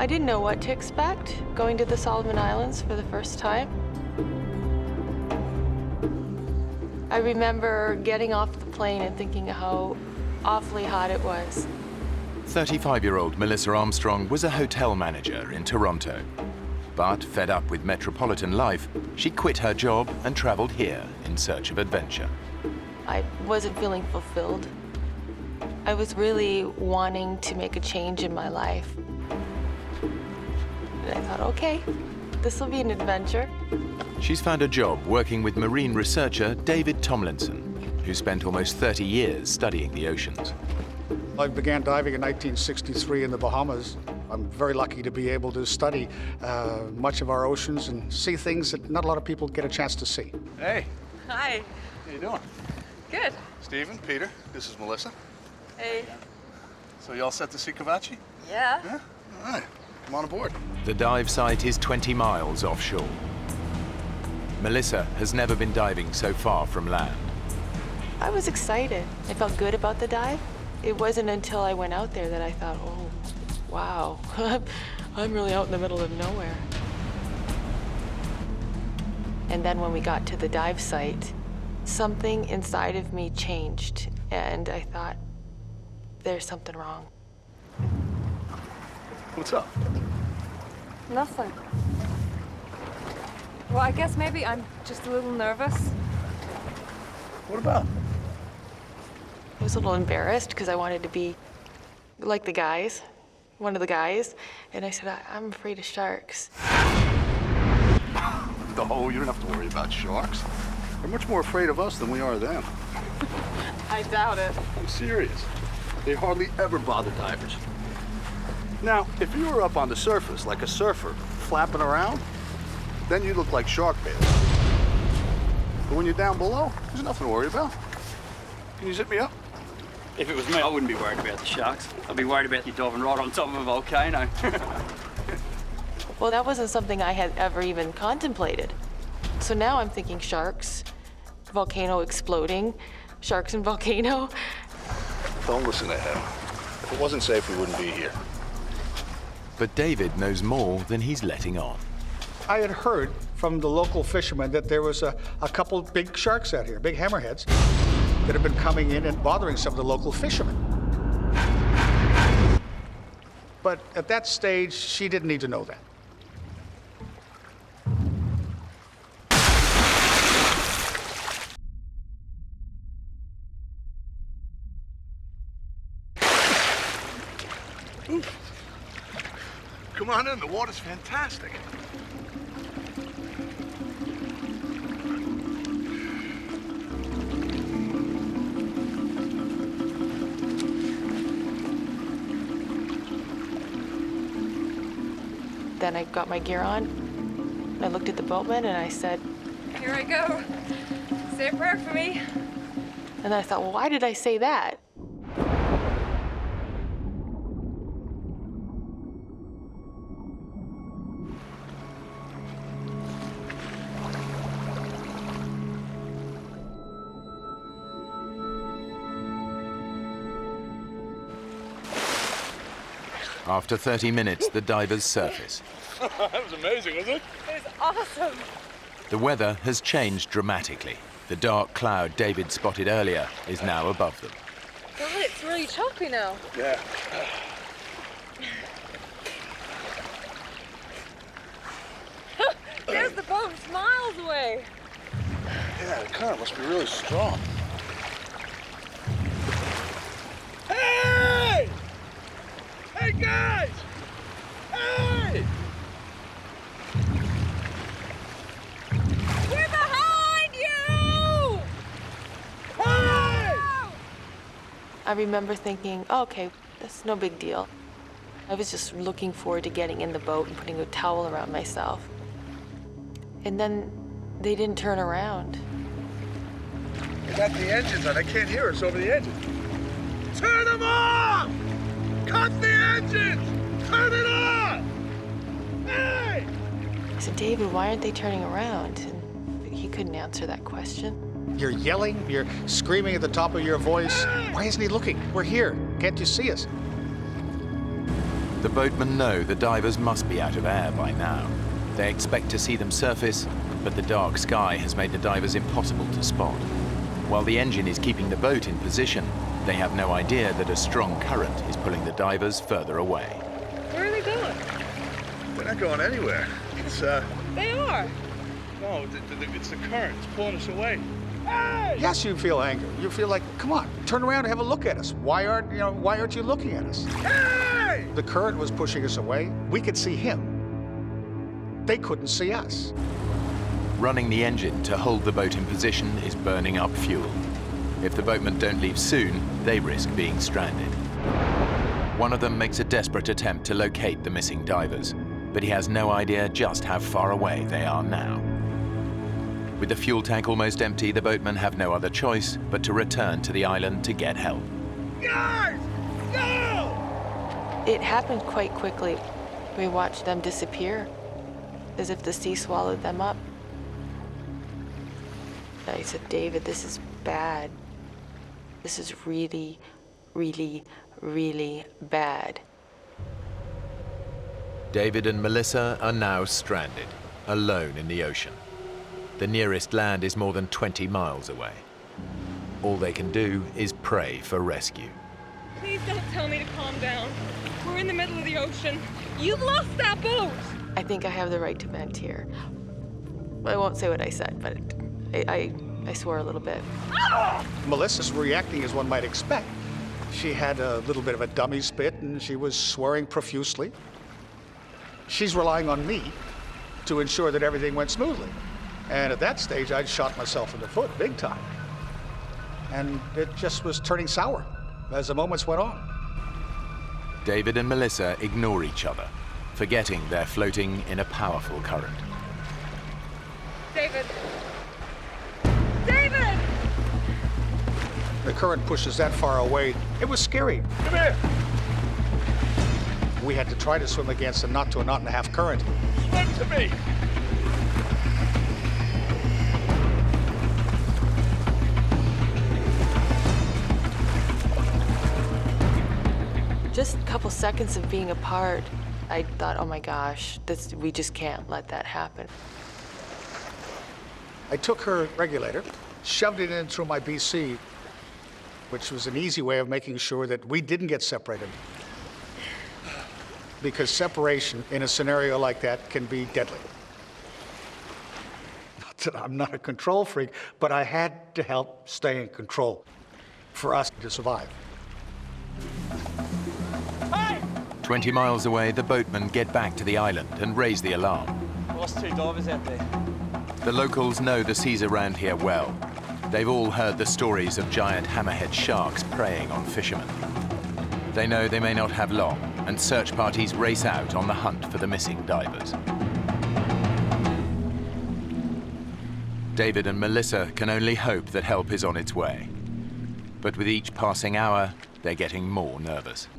I didn't know what to expect going to the Solomon Islands for the first time. I remember getting off the plane and thinking how awfully hot it was. 35-year-old Melissa Armstrong was a hotel manager in Toronto. But fed up with metropolitan life, she quit her job and traveled here in search of adventure. I wasn't feeling fulfilled. I was really wanting to make a change in my life. And I thought, okay, this will be an adventure. She's found a job working with marine researcher David Tomlinson, who spent almost 30 years studying the oceans. I began diving in 1963 in the Bahamas. I'm very lucky to be able to study much of our oceans and see things that not a lot of people get a chance to see. Hey. Hi. How you doing? Good. Stephen, Peter, this is Melissa. Hey. So you all set to see Cavachi? Yeah. Yeah? All right. Come on aboard. The dive site is 20 miles offshore. Melissa has never been diving so far from land. I was excited. I felt good about the dive. It wasn't until I went out there that I thought, oh, wow, I'm really out in the middle of nowhere. And then when we got to the dive site, something inside of me changed, and I thought, there's something wrong. What's up? Nothing. Well, I guess maybe I'm just a little nervous. What about? I was a little embarrassed because I wanted to be like the guys, one of the guys, and I said, I'm afraid of sharks. No, you don't have to worry about sharks. They're much more afraid of us than we are them. I doubt it. I'm serious. They hardly ever bother divers. Now, if you were up on the surface like a surfer, flapping around, then you look like shark bait. But when you're down below, there's nothing to worry about. Can you zip me up? If it was me, I wouldn't be worried about the sharks. I'd be worried about you diving right on top of a volcano. Well, that wasn't something I had ever even contemplated. So now I'm thinking sharks, volcano exploding, sharks and volcano. Don't listen to him. If it wasn't safe, we wouldn't be here. But David knows more than he's letting on. I had heard from the local fishermen that there was a couple big sharks out here, big hammerheads, that have been coming in and bothering some of the local fishermen. But at that stage, she didn't need to know that. Come on in, the water's fantastic. Then I got my gear on. I looked at the boatman and I said, Here I go. Say a prayer for me. and I thought, well, why did I say that? After 30 minutes, the divers surface. That was amazing, wasn't it? It was awesome. The weather has changed dramatically. The dark cloud David spotted earlier is now above them. God, it's really choppy now. Yeah. There's the boat, it's miles away. Yeah, the current must be really strong. Hey! Hey, guys! Hey! We're behind you! Hey! I remember thinking, oh, okay, that's no big deal. I was just looking forward to getting in the boat and putting a towel around myself. And then they didn't turn around. They got the engines on. I can't hear us over the engines. Turn them off! Cut the engines! Turn it off! Hey! I said, David, why aren't they turning around? And he couldn't answer that question. You're yelling, you're screaming at the top of your voice. Why isn't he looking? We're here. Can't you see us? The boatmen know the divers must be out of air by now. They expect to see them surface, but the dark sky has made the divers impossible to spot. While the engine is keeping the boat in position, they have no idea that a strong current is pulling the divers further away. Where are they going? They're not going anywhere. It's, They are. no, it's the current. It's pulling us away. Yes, you feel anger. You feel like, come on, turn around and have a look at us. Why aren't you looking at us? Hey! The current was pushing us away. We could see him. They couldn't see us. Running the engine to hold the boat in position is burning up fuel. If the boatmen don't leave soon, they risk being stranded. One of them makes a desperate attempt to locate the missing divers, but he has no idea just how far away they are now. With the fuel tank almost empty, the boatmen have no other choice but to return to the island to get help. Guys! No! It happened quite quickly. We watched them disappear, as if the sea swallowed them up. I said, David, this is bad. This is really, really, really bad. David and Melissa are now stranded, alone in the ocean. The nearest land is more than 20 miles away. All they can do is pray for rescue. Please don't tell me to calm down. We're in the middle of the ocean. You've lost that boat. I think I have the right to vent here. I won't say what I said, but I swore a little bit. Melissa's reacting as one might expect. She had a little bit of a dummy spit and she was swearing profusely. She's relying on me to ensure that everything went smoothly. And at that stage, I'd shot myself in the foot big time. And it just was turning sour as the moments went on. David and Melissa ignore each other, forgetting they're floating in a powerful current. David. David! The current pushes that far away. It was scary. Come here! We had to try to swim against a knot to a knot and a half current. Swim to me! Just a couple seconds of being apart, I thought, oh my gosh, we just can't let that happen. I took her regulator, shoved it in through my BC, which was an easy way of making sure that we didn't get separated. Because separation in a scenario like that can be deadly. Not that I'm not a control freak, but I had to help stay in control for us to survive. 20 miles away, the boatmen get back to the island and raise the alarm. Lost 2 divers out there. The locals know the seas around here well. They've all heard the stories of giant hammerhead sharks preying on fishermen. They know they may not have long, and search parties race out on the hunt for the missing divers. David and Melissa can only hope that help is on its way. But with each passing hour, they're getting more nervous.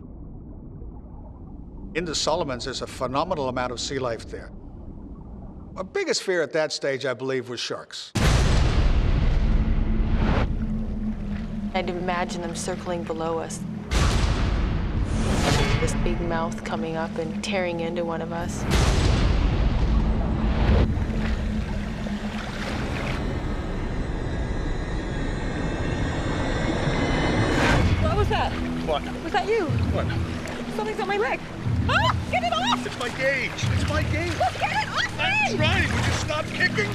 In the Solomons, there's a phenomenal amount of sea life there. Our biggest fear at that stage, I believe, was sharks. I'd imagine them circling below us. This big mouth coming up and tearing into one of us. What was that? What? Was that you? What? Something's on my leg. Ah! Get it off! It's my gauge. It's my gauge. Just get it off I'm me! trying. Would you stop kicking?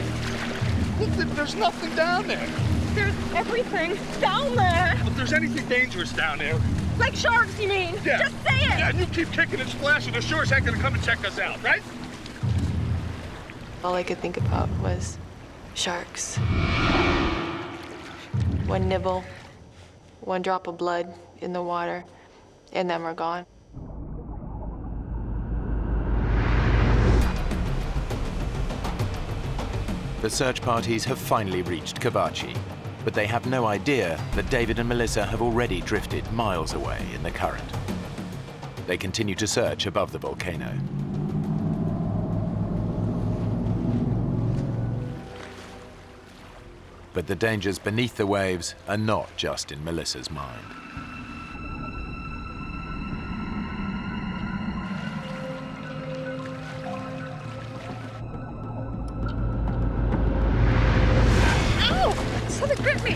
Look, there's nothing down there. There's everything down there. If there's anything dangerous down there. Like sharks, you mean? Yeah. Just say it! Yeah, and you keep kicking and splashing. They're sure as heck gonna come and check us out, right? All I could think about was sharks. One nibble, one drop of blood in the water, and then we're gone. The search parties have finally reached Kabachi, but they have no idea that David and Melissa have already drifted miles away in the current. They continue to search above the volcano. But the dangers beneath the waves are not just in Melissa's mind. me!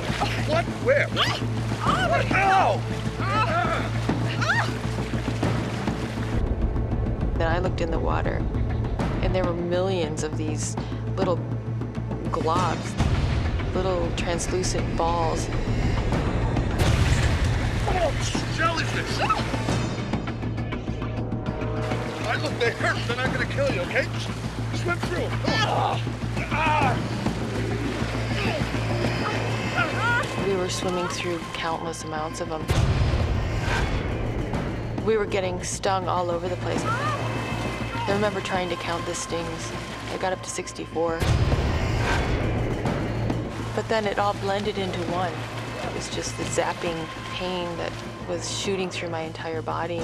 What? Where? Ow! Then I looked in the water, and there were millions of these little globs, little translucent balls. Oh, jellyfish! All right, look, they hurt. They're not gonna kill you, okay? Just swim through. We were swimming through countless amounts of them. We were getting stung all over the place. I remember trying to count the stings. I got up to 64. But then it all blended into one. It was just the zapping pain that was shooting through my entire body.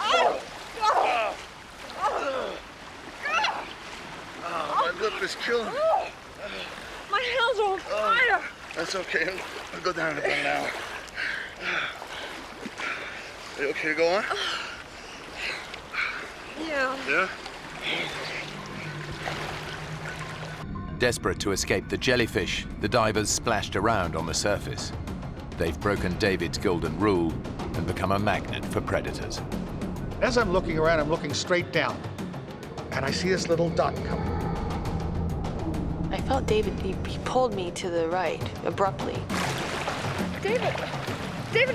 Oh, my lip is killing me. My hands are on fire! That's okay. I'll go down in about an hour. Are you okay to go on? Yeah. Yeah? Desperate to escape the jellyfish, the divers splashed around on the surface. They've broken David's golden rule and become a magnet for predators. As I'm looking around, I'm looking straight down, and I see this little dot coming. I felt David, he pulled me to the right, abruptly. David,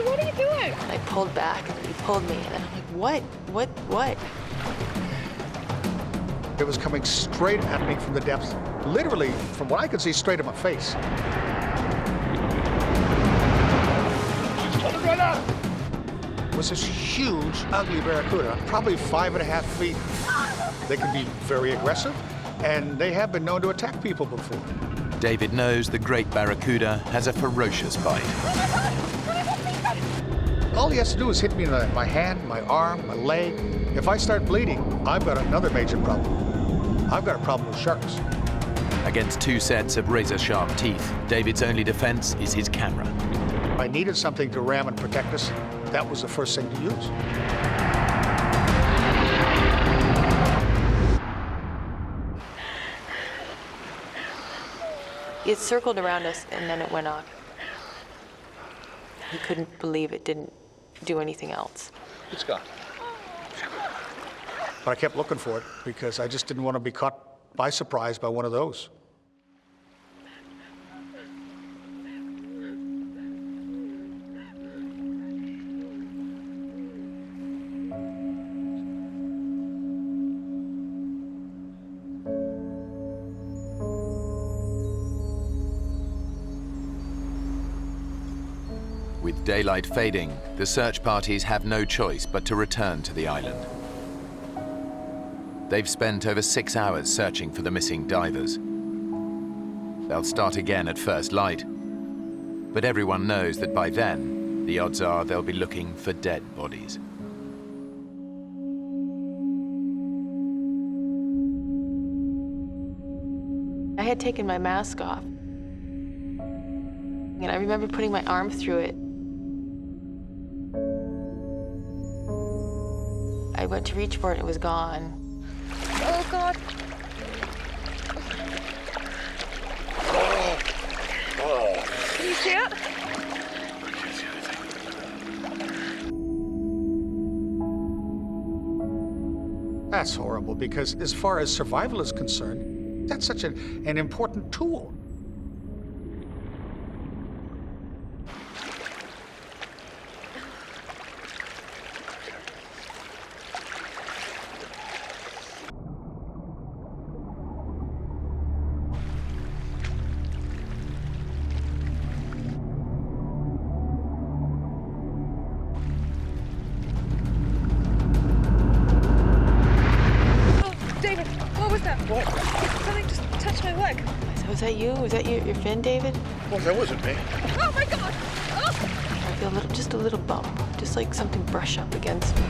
what are you doing? And I pulled back, and he pulled me, and I'm like, what? It was coming straight at me from the depths, literally, from what I could see, straight at my face. Coming right up! It was this huge, ugly barracuda, probably 5.5 feet. They can be very aggressive, and they have been known to attack people before. David knows the great barracuda has a ferocious bite. All he has to do is hit me in my hand, my arm, my leg. If I start bleeding, I've got another major problem. I've got a problem with sharks. Against two sets of razor-sharp teeth, David's only defense is his camera. I needed something to ram and protect us. That was the first thing to use. It circled around us, and then it went off. He couldn't believe it didn't do anything else. It's gone. But I kept looking for it because I just didn't want to be caught by surprise by one of those. With daylight fading, the search parties have no choice but to return to the island. They've spent over 6 hours searching for the missing divers. They'll start again at first light, but everyone knows that by then, the odds are they'll be looking for dead bodies. I had taken my mask off, and I remember putting my arm through it. I went to reach for it, and it was gone. Oh, God. Can you see it? I can't see anything. That's horrible because as far as survival is concerned, that's such an important tool. David, what was that? What? Something just touched my leg. Was that you? Was that your fin, David? Well, that wasn't me. Oh, my God. Oh. I feel just a little bump, just like something brush up against me.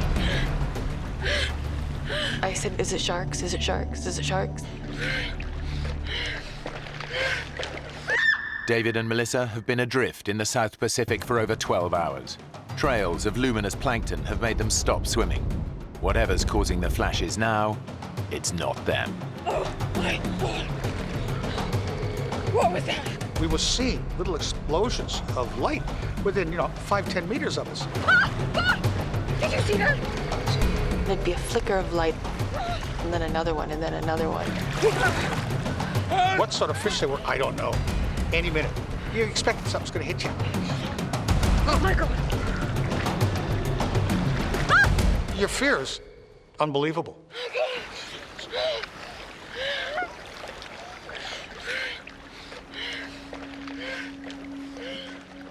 I said, is it sharks? Is it sharks? Is it sharks? David and Melissa have been adrift in the South Pacific for over 12 hours. Trails of luminous plankton have made them stop swimming. Whatever's causing the flashes now, it's not them. Oh, my God. What was that? we were seeing little explosions of light within, 5-10 meters of us. Did you see that? There'd be a flicker of light, and then another one, and then another one. What sort of fish they were, I don't know. Any minute, you expect something's gonna hit you. Oh my God. Your fear is unbelievable.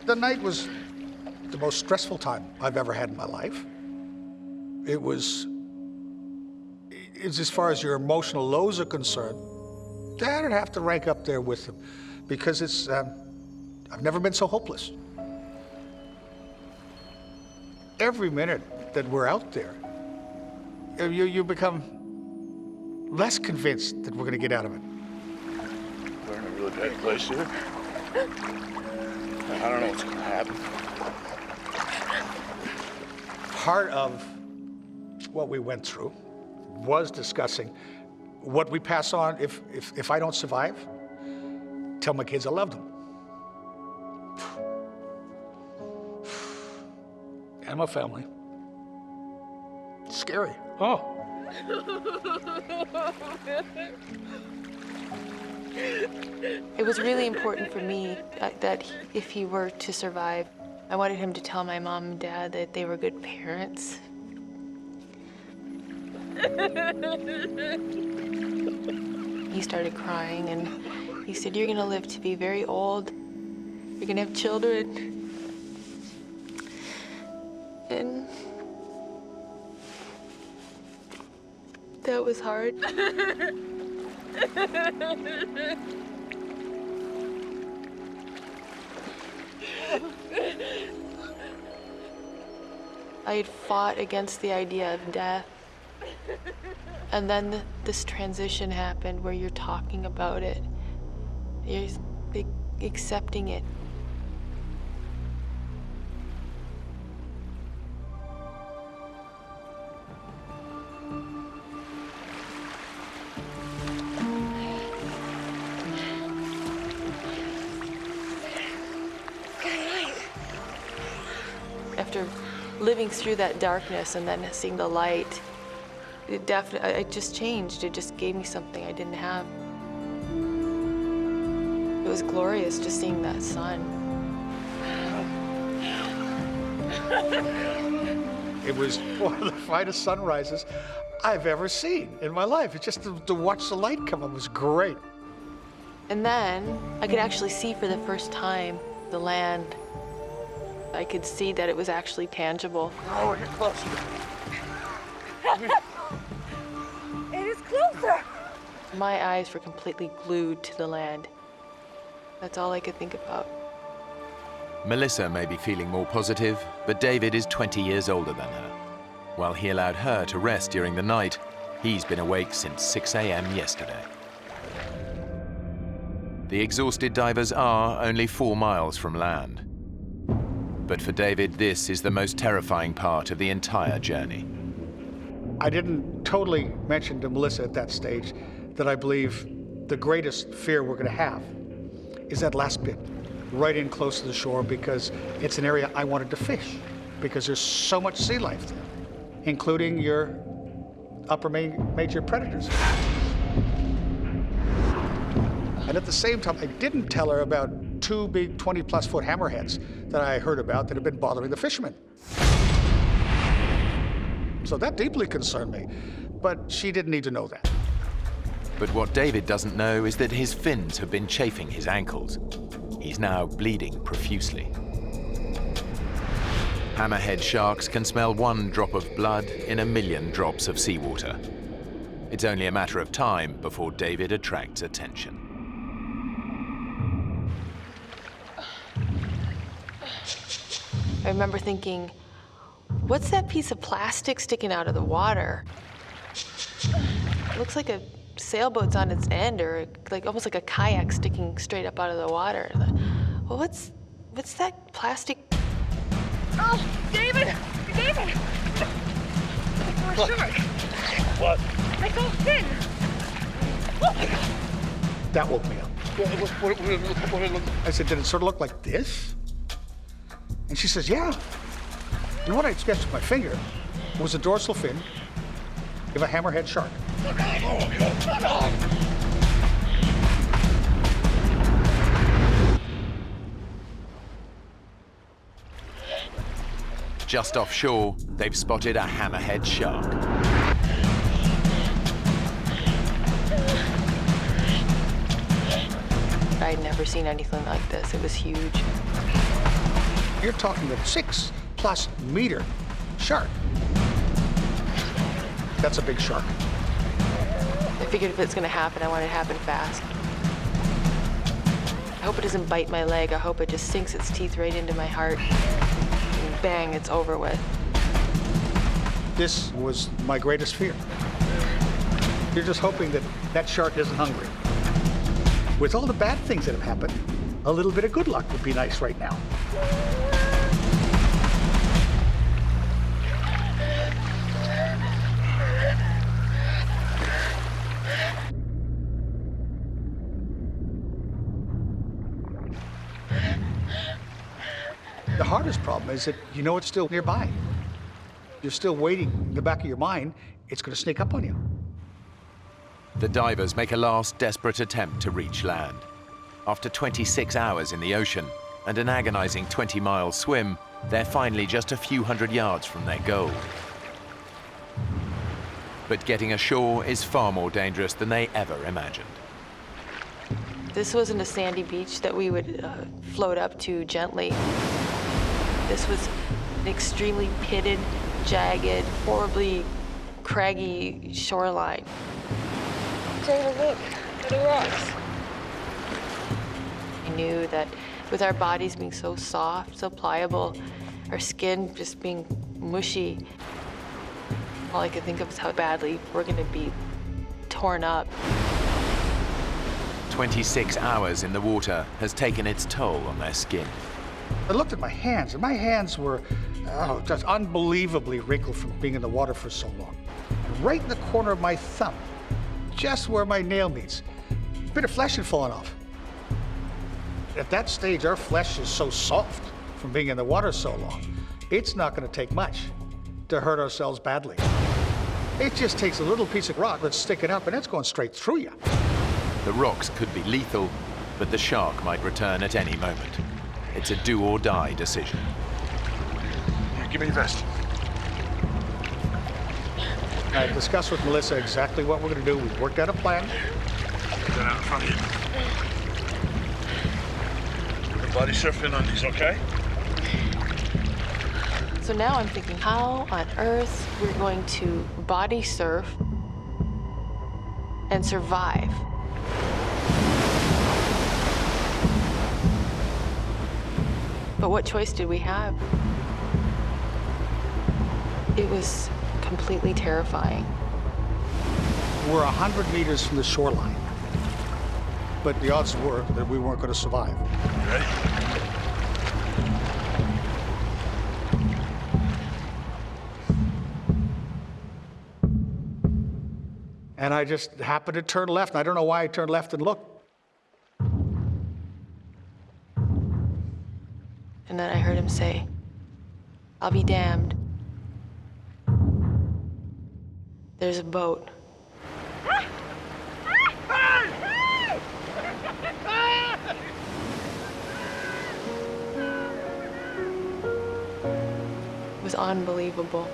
The night was the most stressful time I've ever had in my life. It's as far as your emotional lows are concerned, that'd have to rank up there with them, because I've never been so hopeless. Every minute that we're out there, you become less convinced that we're gonna get out of it. We're in a really bad place here. I don't know what's gonna happen. Part of what we went through was discussing what we pass on if I don't survive. Tell my kids I love them. And my family. It's scary. Oh. It was really important for me that if he were to survive, I wanted him to tell my mom and dad that they were good parents. He started crying and he said, "You're gonna live to be very old. You're gonna have children." And that was hard. I had fought against the idea of death. And then this transition happened where you're talking about it. You're accepting it. After living through that darkness and then seeing the light, it just changed. It just gave me something I didn't have. It was glorious just seeing that sun. It was one of the finest sunrises I've ever seen in my life. It's just to watch the light come up was great. And then I could actually see for the first time the land. I could see that it was actually tangible. Oh, you're closer. It is closer. My eyes were completely glued to the land. That's all I could think about. Melissa may be feeling more positive, but David is 20 years older than her. While he allowed her to rest during the night, he's been awake since 6 a.m. yesterday. The exhausted divers are only 4 miles from land. But for David, this is the most terrifying part of the entire journey. I didn't totally mention to Melissa at that stage that I believe the greatest fear we're gonna have is that last bit, right in close to the shore, because it's an area I wanted to fish, because there's so much sea life there, including your upper major predators. And at the same time, I didn't tell her about 2 big 20-plus foot hammerheads that I heard about that have been bothering the fishermen. So that deeply concerned me, but she didn't need to know that. But what David doesn't know is that his fins have been chafing his ankles. He's now bleeding profusely. Hammerhead sharks can smell 1 drop of blood in 1,000,000 drops of seawater. It's only a matter of time before David attracts attention. I remember thinking, what's that piece of plastic sticking out of the water? It looks like a sailboat's on its end, or almost like a kayak sticking straight up out of the water. Well, what's that plastic? Oh, David! David! It's a shark. What? I saw a fin. Look! That woke me up. I said, did it sort of look like this? And she says, yeah. And what I sketched with my finger was a dorsal fin of a hammerhead shark. Just offshore, they've spotted a hammerhead shark. I'd never seen anything like this. It was huge. You're talking a 6+ meter shark. That's a big shark. I figured if it's gonna happen, I want it to happen fast. I hope it doesn't bite my leg. I hope it just sinks its teeth right into my heart. And bang, it's over with. This was my greatest fear. You're just hoping that that shark isn't hungry. With all the bad things that have happened, a little bit of good luck would be nice right now. The hardest problem is that you know it's still nearby. You're still waiting in the back of your mind, it's going to sneak up on you. The divers make a last desperate attempt to reach land. After 26 hours in the ocean and an agonizing 20-mile swim, they're finally just a few hundred yards from their goal. But getting ashore is far more dangerous than they ever imagined. This wasn't a sandy beach that we would float up to gently. This was an extremely pitted, jagged, horribly craggy shoreline. Take a look at the rocks. I knew that with our bodies being so soft, so pliable, our skin just being mushy, all I could think of was how badly we're gonna be torn up. 26 hours in the water has taken its toll on their skin. I looked at my hands, and my hands were just unbelievably wrinkled from being in the water for so long. And right in the corner of my thumb, just where my nail meets, a bit of flesh had fallen off. At that stage, our flesh is so soft from being in the water so long, it's not going to take much to hurt ourselves badly. It just takes a little piece of rock that's sticking up, and it's going straight through you. The rocks could be lethal, but the shark might return at any moment. It's a do-or-die decision. Give me your vest. I discussed with Melissa exactly what we're going to do. We've worked out a plan. Put that out in front of you. The body surfing on these, okay? So now I'm thinking, how on earth we're going to body surf and survive? But what choice did we have? It was completely terrifying. We're 100 meters from the shoreline, but the odds were that we weren't going to survive. You ready? And I just happened to turn left, and I don't know why I turned left and looked. And then I heard him say, "I'll be damned. There's a boat." It was unbelievable.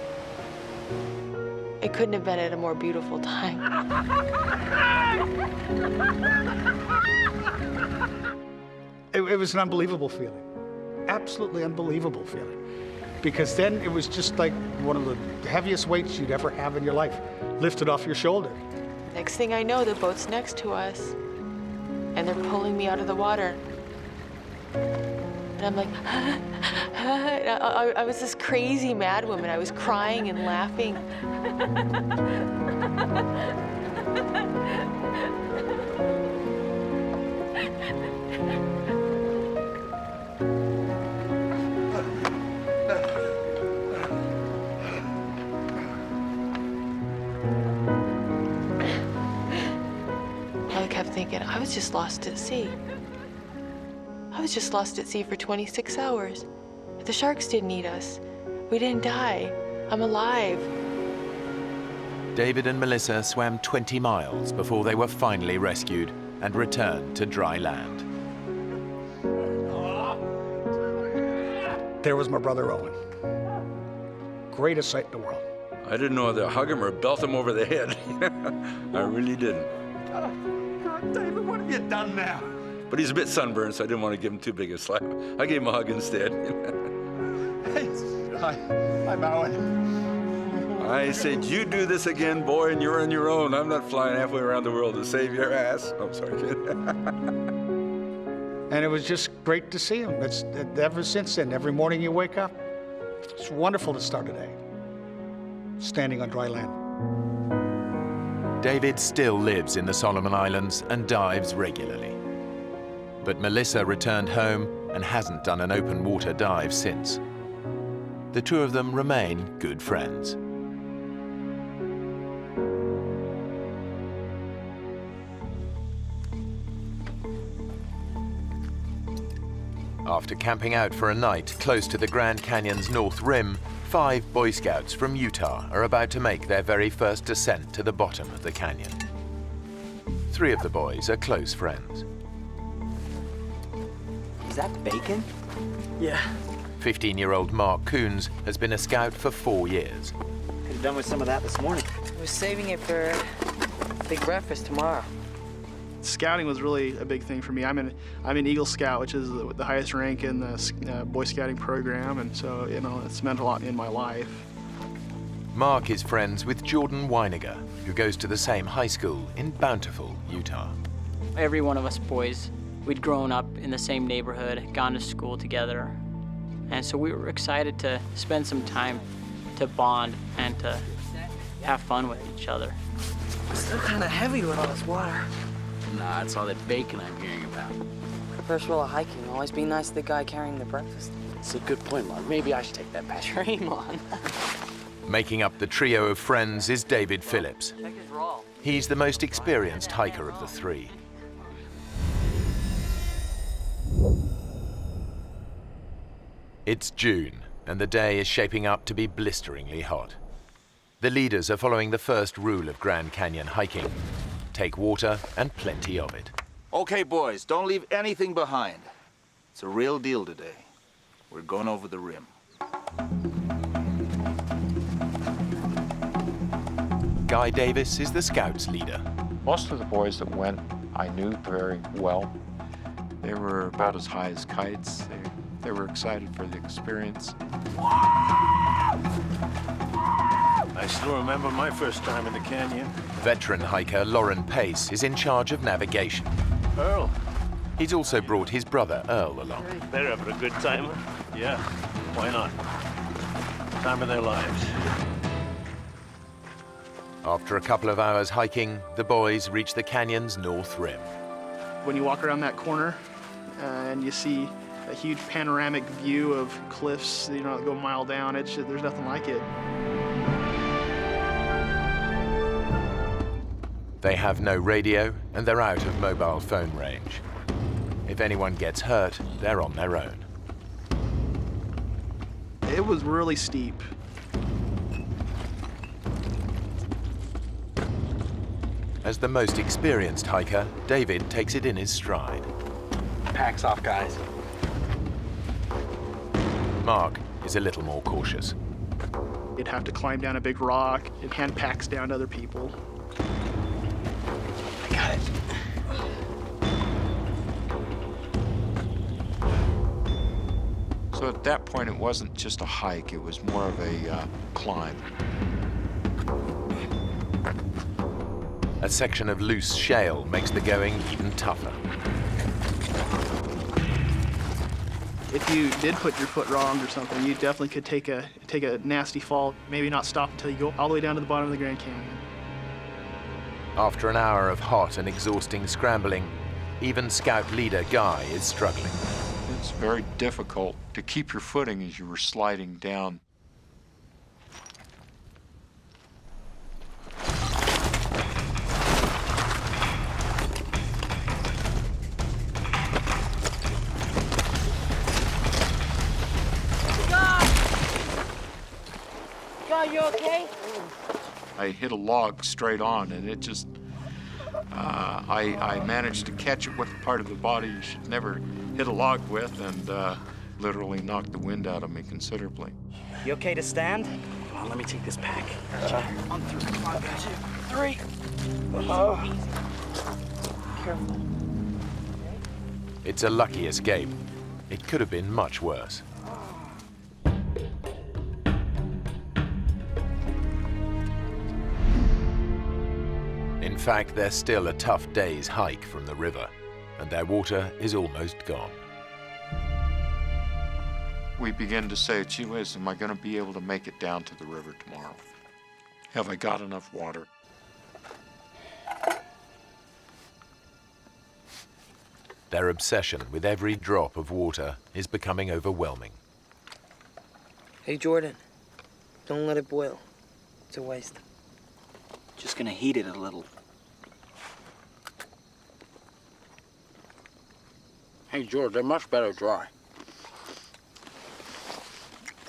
It couldn't have been at a more beautiful time. It was an unbelievable feeling. Absolutely unbelievable feeling. Because then it was just like one of the heaviest weights you'd ever have in your life lifted off your shoulder. Next thing I know, the boat's next to us, and they're pulling me out of the water. And I'm like, I was this crazy mad woman. I was crying and laughing. thinking, I was just lost at sea. I was just lost at sea for 26 hours. The sharks didn't eat us. We didn't die. I'm alive. David and Melissa swam 20 miles before they were finally rescued and returned to dry land. There was my brother Owen. Greatest sight in the world. I didn't know whether to hug him or belt him over the head. I really didn't. David, what have you done now? But he's a bit sunburned, so I didn't want to give him too big a slap. I gave him a hug instead. I'm Owen. I said, you do this again, boy, and you're on your own. I'm not flying halfway around the world to save your ass. Oh, sorry, kid. And it was just great to see him. It's ever since then, every morning you wake up, it's wonderful to start a day, standing on dry land. David still lives in the Solomon Islands and dives regularly. But Melissa returned home and hasn't done an open water dive since. The two of them remain good friends. After camping out for a night close to the Grand Canyon's north rim, 5 Boy Scouts from Utah are about to make their very first descent to the bottom of the canyon. 3 of the boys are close friends. Is that bacon? Yeah. 15-year-old Mark Coons has been a scout for 4 years. Could have done with some of that this morning. I was saving it for big breakfast tomorrow. Scouting was really a big thing for me. I'm an Eagle Scout, which is the highest rank in the Boy Scouting program, and so it's meant a lot in my life. Mark is friends with Jordan Weiniger, who goes to the same high school in Bountiful, Utah. Every one of us boys, we'd grown up in the same neighborhood, gone to school together, and so we were excited to spend some time to bond and to have fun with each other. It's still kind of heavy with all this water. Nah, it's all that bacon I'm hearing about. First rule of hiking, always be nice to the guy carrying the breakfast. It's a good point, Mark. Maybe I should take that back. Dream on. Making up the trio of friends is David Phillips. Check his roll. He's the most experienced hiker of the 3. It's June, and the day is shaping up to be blisteringly hot. The leaders are following the first rule of Grand Canyon hiking. Take water and plenty of it. Okay, boys, don't leave anything behind. It's a real deal today. We're going over the rim. Guy Davis is the Scouts' leader. Most of the boys that went, I knew very well. They were about as high as kites. They were excited for the experience. I still remember my first time in the canyon. Veteran hiker Lauren Pace is in charge of navigation. Earl. He's also brought his brother Earl along. They're having a good time. Yeah, why not? Time of their lives. After a couple of hours hiking, the boys reach the canyon's north rim. When you walk around that corner and you see a huge panoramic view of cliffs, that go a mile down, there's nothing like it. They have no radio and they're out of mobile phone range. If anyone gets hurt, they're on their own. It was really steep. As the most experienced hiker, David takes it in his stride. Pack's off, guys. Mark is a little more cautious. You'd have to climb down a big rock and hand packs down to other people. I got it. So at that point, it wasn't just a hike, it was more of a climb. A section of loose shale makes the going even tougher. If you did put your foot wrong or something, you definitely could take a nasty fall, maybe not stop until you go all the way down to the bottom of the Grand Canyon. After an hour of hot and exhausting scrambling, even Scout leader Guy is struggling. It's very difficult to keep your footing as you were sliding down. okay? I hit a log straight on, and it just, I managed to catch it with the part of the body you should never hit a log with, and literally knocked the wind out of me considerably. You okay to stand? Well, let me take this pack. On through. Come on, 2, 3. Careful. It's a lucky escape. It could have been much worse. In fact, they're still a tough day's hike from the river, and their water is almost gone. We begin to say, gee whiz, am I going to be able to make it down to the river tomorrow? Have I got enough water? Their obsession with every drop of water is becoming overwhelming. Hey, Jordan, don't let it boil. It's a waste. Just gonna heat it a little. Hey, George, they're much better dry.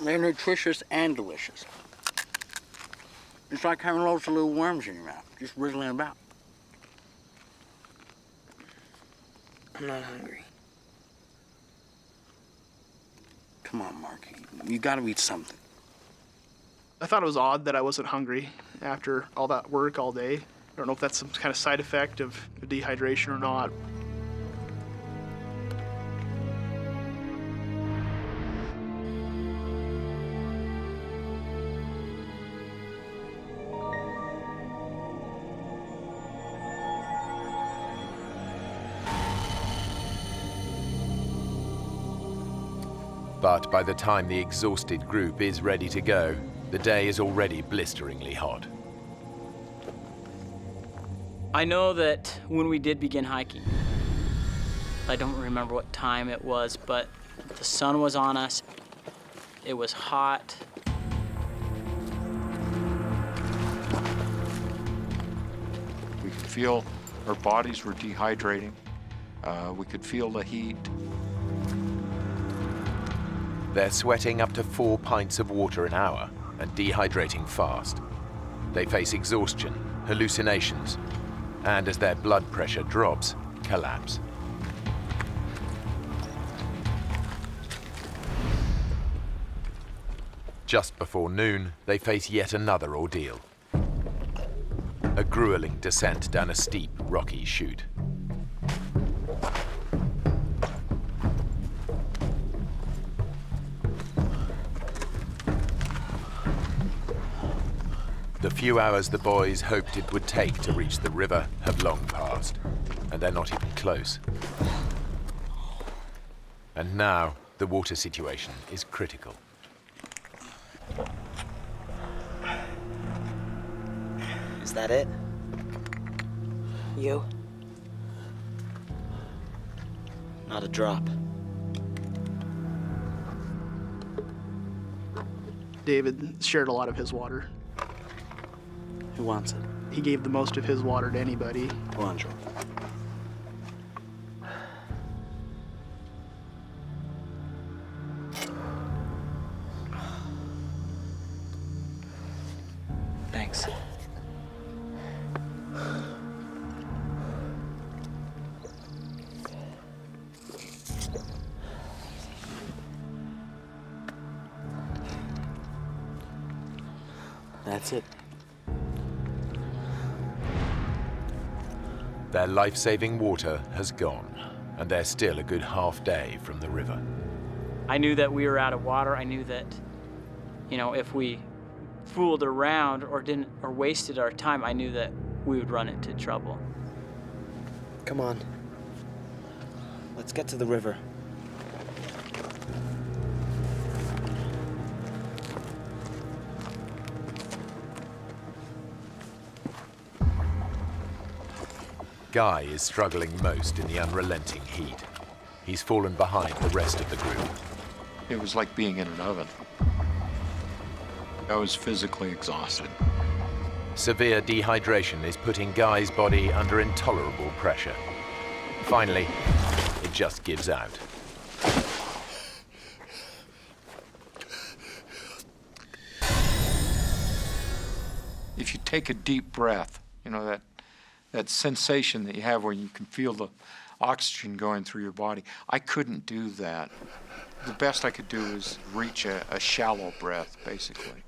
They're nutritious and delicious. It's like having loads of little worms in your mouth, just wriggling about. I'm not hungry. Come on, Mark. You gotta eat something. I thought it was odd that I wasn't hungry after all that work all day. I don't know if that's some kind of side effect of dehydration or not. But by the time the exhausted group is ready to go, the day is already blisteringly hot. I know that when we did begin hiking, I don't remember what time it was, but the sun was on us. It was hot. We could feel our bodies were dehydrating. We could feel the heat. They're sweating up to 4 pints of water an hour and dehydrating fast. They face exhaustion, hallucinations, and as their blood pressure drops, collapse. Just before noon, they face yet another ordeal. A grueling descent down a steep, rocky chute. The few hours the boys hoped it would take to reach the river have long passed, and they're not even close. And now, the water situation is critical. Is that it? You? Not a drop. David shared a lot of his water. Who wants it? He gave the most of his water to anybody. Go on, George. Thanks. That's it. Their life-saving water has gone, and they're still a good half day from the river. I knew that we were out of water. I knew that, if we fooled around or wasted our time, I knew that we would run into trouble. Come on. Let's get to the river. Guy is struggling most in the unrelenting heat. He's fallen behind the rest of the group. It was like being in an oven. I was physically exhausted. Severe dehydration is putting Guy's body under intolerable pressure. Finally, it just gives out. if you take a deep breath, you know, that sensation that you have where you can feel the oxygen going through your body, I couldn't do that. The best I could do is reach a shallow breath, basically.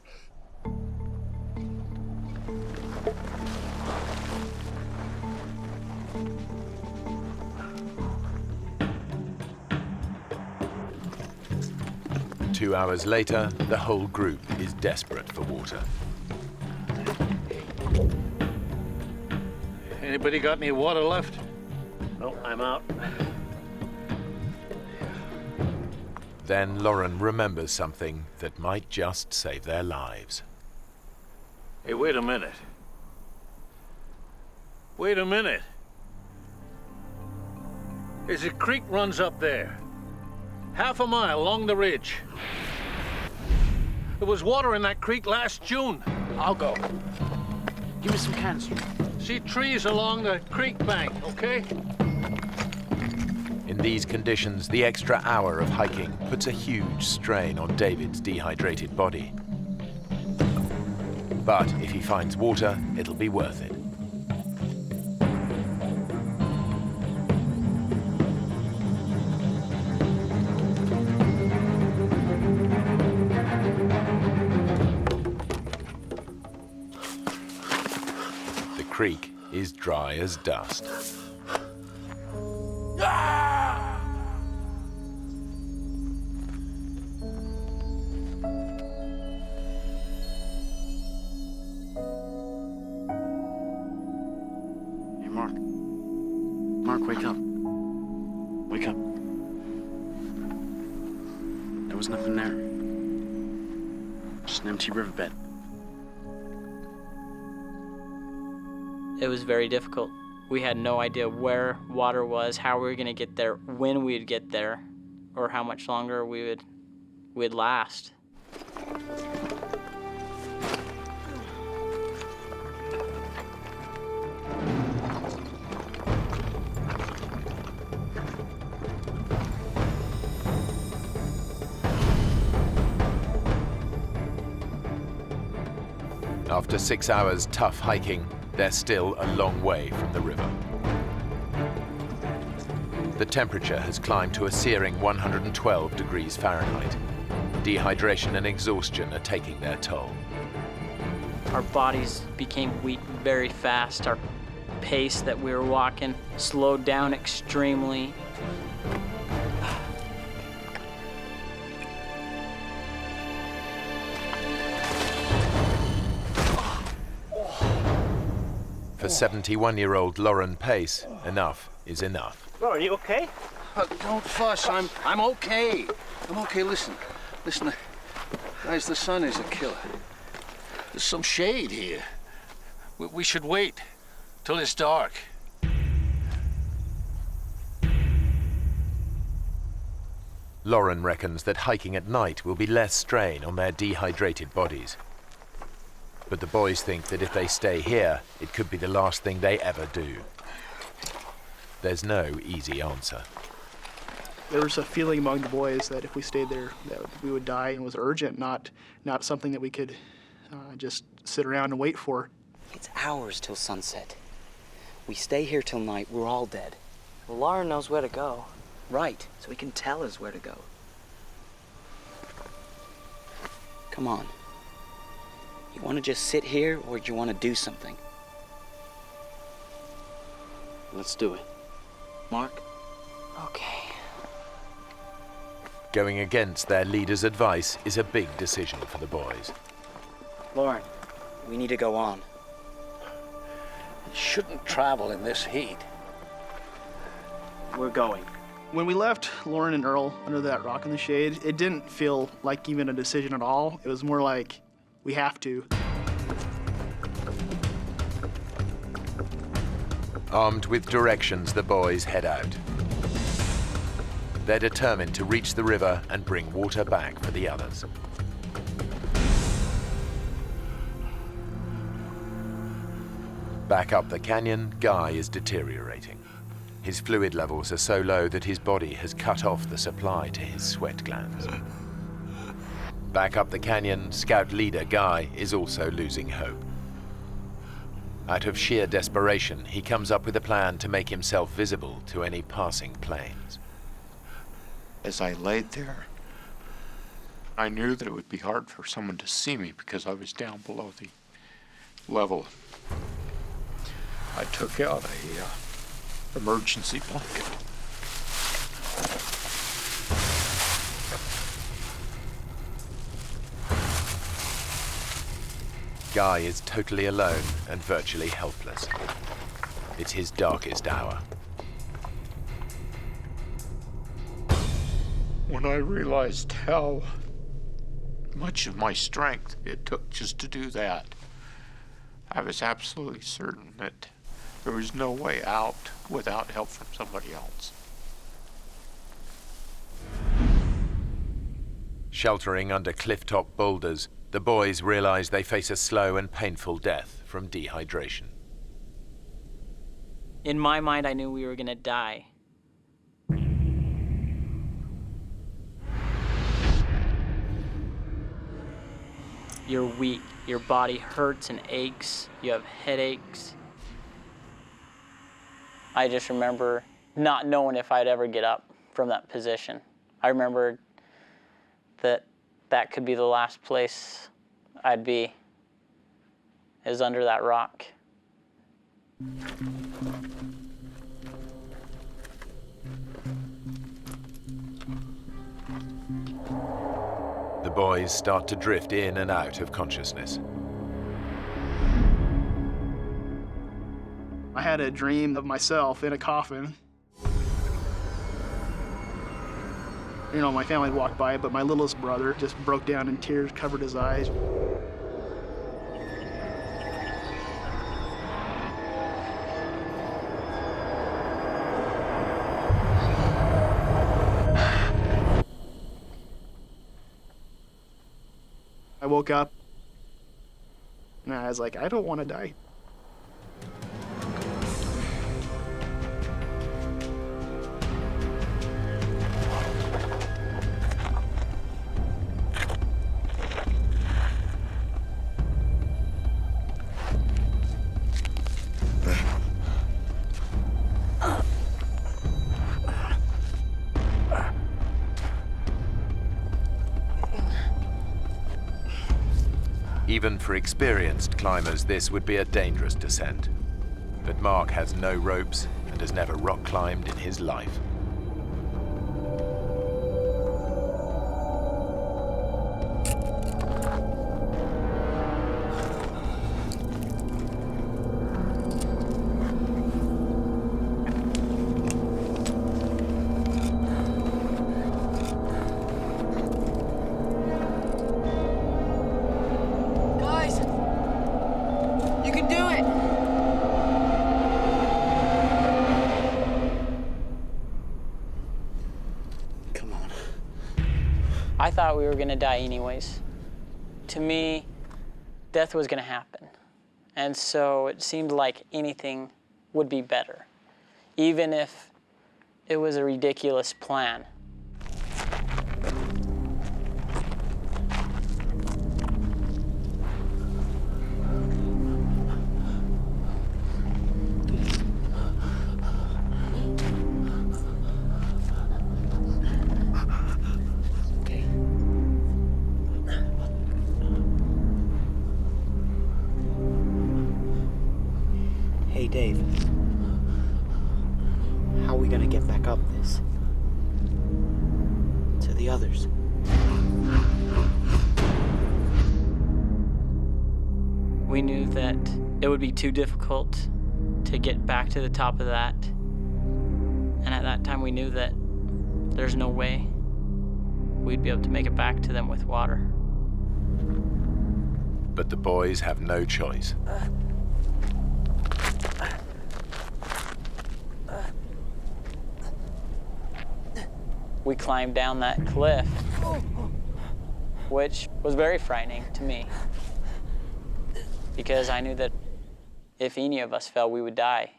Two hours later, the whole group is desperate for water. Anybody got any water left? No, I'm out. Then Lauren remembers something that might just save their lives. Hey, wait a minute. Wait a minute. There's a creek runs up there. Half a mile along the ridge. There was water in that creek last June. I'll go. Give me some cans. See trees along the creek bank, okay? In these conditions, the extra hour of hiking puts a huge strain on David's dehydrated body. But if he finds water, it'll be worth it. The creek is dry as dust. Hey, Mark. Mark, wake up. Wake up. There was nothing there. Just an empty riverbed. It was very difficult. We had no idea where water was, how we were going to get there, when we'd get there, or how much longer we'd last. After 6 hours tough hiking, they're still a long way from the river. The temperature has climbed to a searing 112 degrees Fahrenheit. Dehydration and exhaustion are taking their toll. Our bodies became weak very fast. Our pace that we were walking slowed down extremely. For 71-year-old Lauren Pace, enough is enough. Lauren, you okay? Don't fuss. I'm okay. I'm okay. Listen, guys. The sun is a killer. There's some shade here. We should wait till it's dark. Lauren reckons that hiking at night will be less strain on their dehydrated bodies. But the boys think that if they stay here, it could be the last thing they ever do. There's no easy answer. There was a feeling among the boys that if we stayed there, that we would die, and it was urgent, not something that we could just sit around and wait for. It's hours till sunset. We stay here till night, we're all dead. Well, Lauren knows where to go. Right. So he can tell us where to go. Come on. You want to just sit here, or do you want to do something? Let's do it. Mark? Okay. Going against their leader's advice is a big decision for the boys. Lauren, we need to go on. You shouldn't travel in this heat. We're going. When we left Lauren and Earl under that rock in the shade, it didn't feel like even a decision at all. It was more like, we have to. Armed with directions, the boys head out. They're determined to reach the river and bring water back for the others. Back up the canyon, Guy is deteriorating. His fluid levels are so low that his body has cut off the supply to his sweat glands. Back up the canyon, Scout leader Guy is also losing hope. Out of sheer desperation, he comes up with a plan to make himself visible to any passing planes. As I laid there, I knew that it would be hard for someone to see me because I was down below the level. I took out a emergency blanket. Guy is totally alone and virtually helpless. It's his darkest hour. When I realized how much of my strength it took just to do that, I was absolutely certain that there was no way out without help from somebody else. Sheltering under cliff-top boulders, the boys realize they face a slow and painful death from dehydration. In my mind, I knew we were gonna die. You're weak, your body hurts and aches, you have headaches. I just remember not knowing if I'd ever get up from that position. I remember that could be the last place I'd be, is under that rock. The boys start to drift in and out of consciousness. I had a dream of myself in a coffin. You know, my family had walked by, but my littlest brother just broke down in tears, covered his eyes. I woke up, and I was like, I don't want to die. Even for experienced climbers, this would be a dangerous descent. But Mark has no ropes and has never rock climbed in his life. I thought we were gonna die anyways. To me, death was gonna happen. And so it seemed like anything would be better, even if it was a ridiculous plan. Hey, Dave. How are we gonna get back up this? To the others. We knew that it would be too difficult to get back to the top of that. And at that time we knew that there's no way we'd be able to make it back to them with water. But the boys have no choice. We climbed down that cliff, which was very frightening to me, because I knew that if any of us fell, we would die.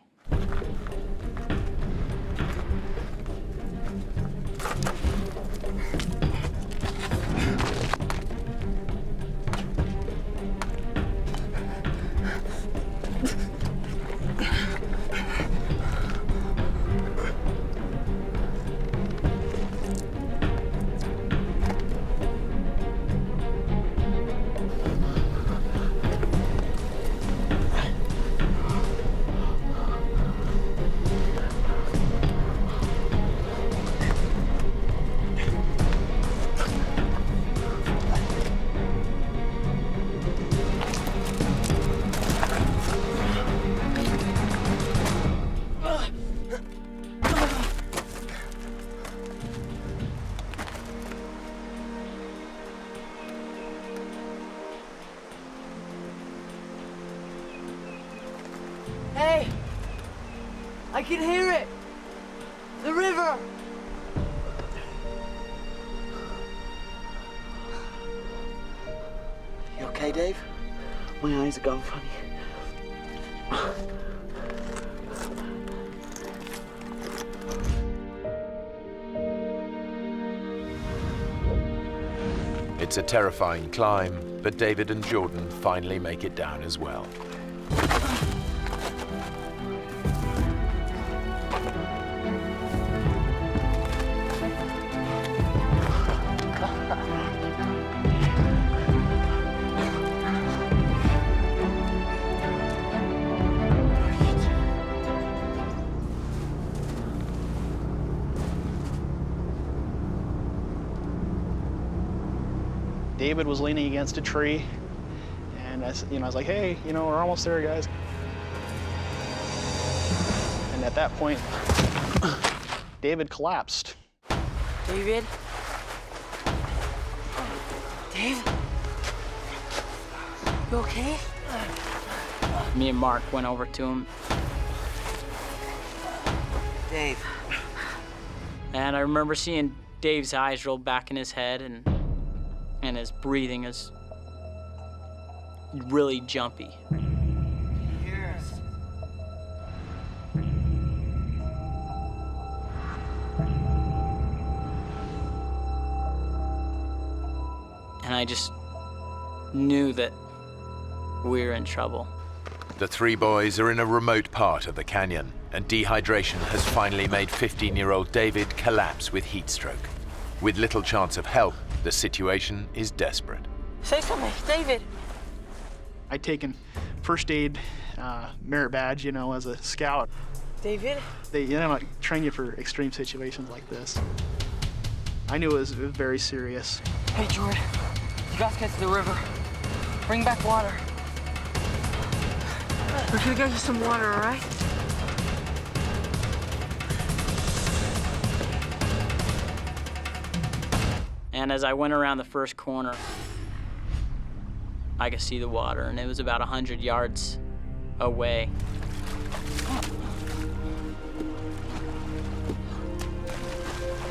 I can hear it! The river! You okay, Dave? My eyes are going funny. It's a terrifying climb, but David and Jordan finally make it down as well. David was leaning against a tree, and I was like, hey, we're almost there, guys. And at that point, David collapsed. David? Dave? You okay? Me and Mark went over to him. Dave. And I remember seeing Dave's eyes roll back in his head, and his breathing is really jumpy. Yes. And I just knew that we were in trouble. The three boys are in a remote part of the canyon, and dehydration has finally made 15-year-old David collapse with heat stroke. With little chance of help, the situation is desperate. Say something, David. I'd taken first aid merit badge, as a scout. David? They train you for extreme situations like this. I knew it was very serious. Hey, Jordan. You guys get to the river. Bring back water. We're gonna get you some water, all right? And as I went around the first corner, I could see the water, and it was about 100 yards away.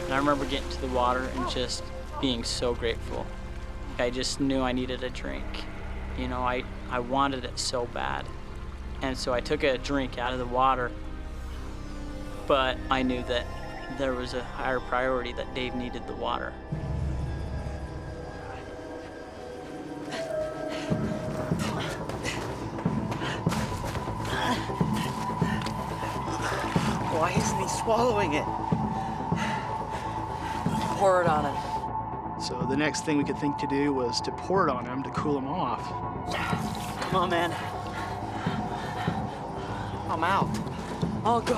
And I remember getting to the water and just being so grateful. I just knew I needed a drink. I wanted it so bad. And so I took a drink out of the water, but I knew that there was a higher priority, that Dave needed the water. Why isn't he swallowing it? Pour it on him. So the next thing we could think to do was to pour it on him to cool him off. Come on, man. I'm out. I'll go.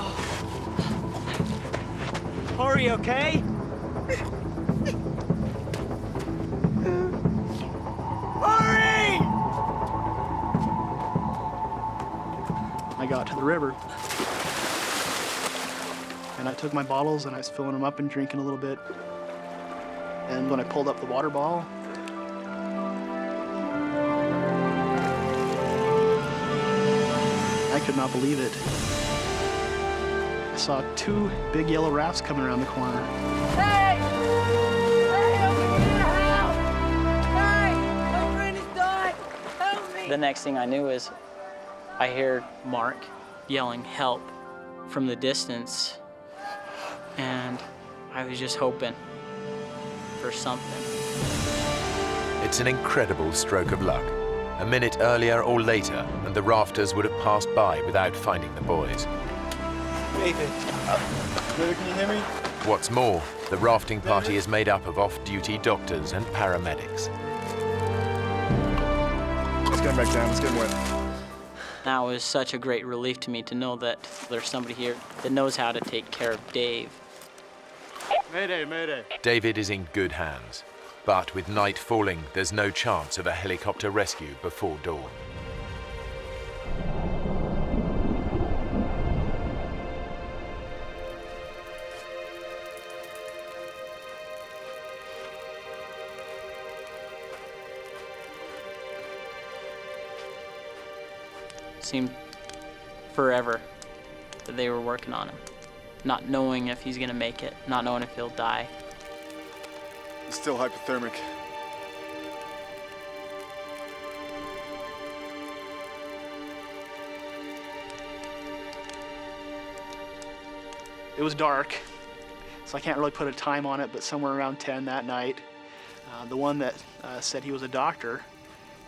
Hurry, okay? Hurry! I got to the river, and I took my bottles and I was filling them up and drinking a little bit. And when I pulled up the water bottle, I could not believe it. I saw two big yellow rafts coming around the corner. Hey! Hey, over here, help! Hey! My friend is dying! Help me! The next thing I knew is I heard Mark yelling help from the distance, and I was just hoping for something. It's an incredible stroke of luck. A minute earlier or later, and the rafters would have passed by without finding the boys. David. David, can you hear me? What's more, the rafting party is made up of off-duty doctors and paramedics. Let's get him back down. Let's get him wet. Now it was such a great relief to me to know that there's somebody here that knows how to take care of Dave. Mayday, mayday. David is in good hands, but with night falling, there's no chance of a helicopter rescue before dawn. Seemed forever that they were working on him, not knowing if he's gonna make it, not knowing if he'll die. He's still hypothermic. It was dark, so I can't really put a time on it, but somewhere around 10 that night, the one that said he was a doctor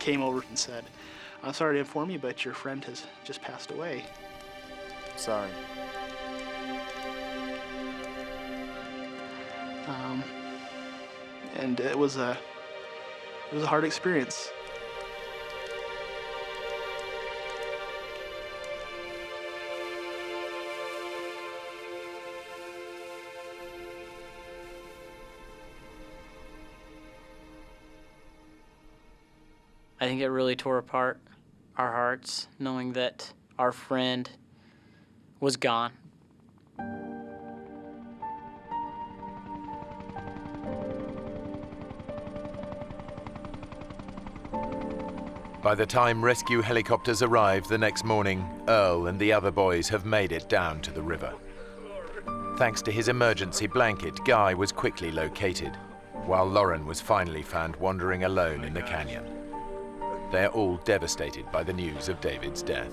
came over and said, "I'm sorry to inform you, but your friend has just passed away." Sorry. And it was a hard experience. I think it really tore apart our hearts, knowing that our friend was gone. By the time rescue helicopters arrive the next morning, Earl and the other boys have made it down to the river. Thanks to his emergency blanket, Guy was quickly located, while Lauren was finally found wandering alone in the canyon. They're all devastated by the news of David's death.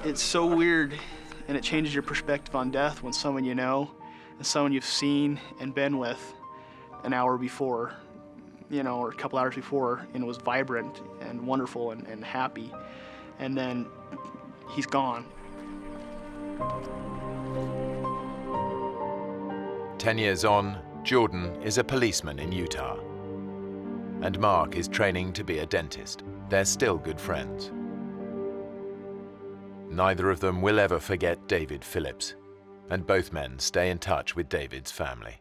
It's so weird, and it changes your perspective on death when someone you know and someone you've seen and been with an hour before, or a couple hours before, and it was vibrant and wonderful and happy, and then he's gone. 10 years on, Jordan is a policeman in Utah, and Mark is training to be a dentist. They're still good friends. Neither of them will ever forget David Phillips, and both men stay in touch with David's family.